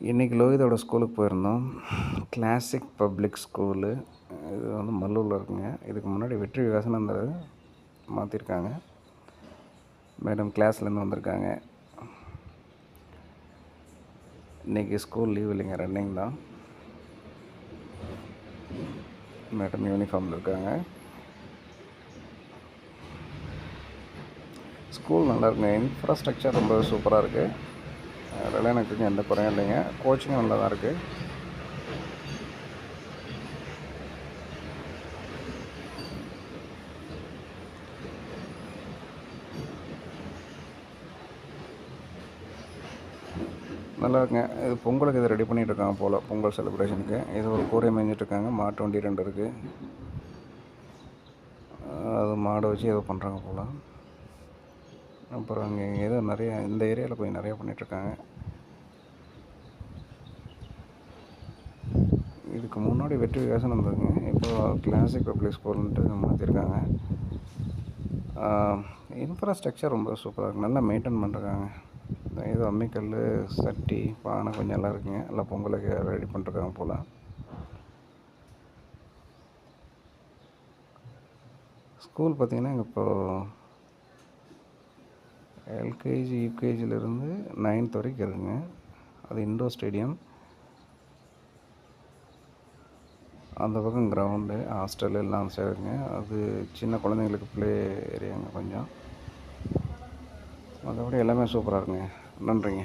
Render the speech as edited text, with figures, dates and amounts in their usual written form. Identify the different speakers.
Speaker 1: இன்றைக்கி லோகிதோட ஸ்கூலுக்கு போயிருந்தோம். Classic public school. இது வந்து மல்லூரில் இருக்குங்க. இதுக்கு முன்னாடி வெற்றி விகாசனந்தர் மாற்றிருக்காங்க. மேடம் கிளாஸ்லேருந்து வந்திருக்காங்க. இன்றைக்கி ஸ்கூல் லீவ் இல்லைங்க, ரன்னிங் தான். மேடம் யூனிஃபார்மில் இருக்காங்க. ஸ்கூல் நல்லா இருக்குங்க. இன்ஃப்ராஸ்ட்ரக்சர் ரொம்ப சூப்பராக இருக்குது. அதனால் எனக்கு தெரிஞ்ச எந்த குறையும் இல்லைங்க. கோச்சிங்கும் நல்லா தான் இருக்குது. நல்லா இருக்குங்க. இது பொங்கலுக்கு இது ரெடி பண்ணிகிட்டு இருக்காங்க போல், பொங்கல் செலிப்ரேஷனுக்கு. இது ஒரு கூரை மேய்ஞ்சிட்ருக்காங்க. மாட்டு வண்டி 2 இருக்குது. அது மாடை வச்சு ஏதோ பண்ணுறாங்க போல். அப்புறம் அங்கே ஏதோ நிறைய இந்த ஏரியாவில் போய் நிறையா பண்ணிகிட்ருக்காங்க. இதுக்கு முன்னாடி வெற்றி விகாசம் இருந்ததுங்க. இப்போ கிளாசிக் பப்ளிக் ஸ்கூல்ன்ட்டு மாற்றிருக்காங்க. இன்ஃப்ராஸ்ட்ரக்சர் ரொம்ப சூப்பராக இருக்குது. நல்லா மெயின்டைன் பண்ணுறாங்க. ஏதோ அம்மிக்கல், சட்டி, பானை கொஞ்சம் எல்லாம் இருக்குங்க. எல்லாம் பொங்கலுக்கு ரெடி பண்ணிருக்காங்க போல். ஸ்கூல் பார்த்திங்கன்னா இங்கே இப்போது எல்கேஜி யூகேஜிலேருந்து 9th வரைக்கும் இருக்குங்க. அது இண்டோர் ஸ்டேடியம். அந்த பக்கம் கிரவுண்டு, ஹாஸ்டல் எல்லாம் அந்த சைடு இருக்குங்க. அது சின்ன குழந்தைங்களுக்கு ப்ளே ஏரியாங்க கொஞ்சம். மற்றபடி எல்லாமே சூப்பராக இருக்குங்க. நன்றிங்க.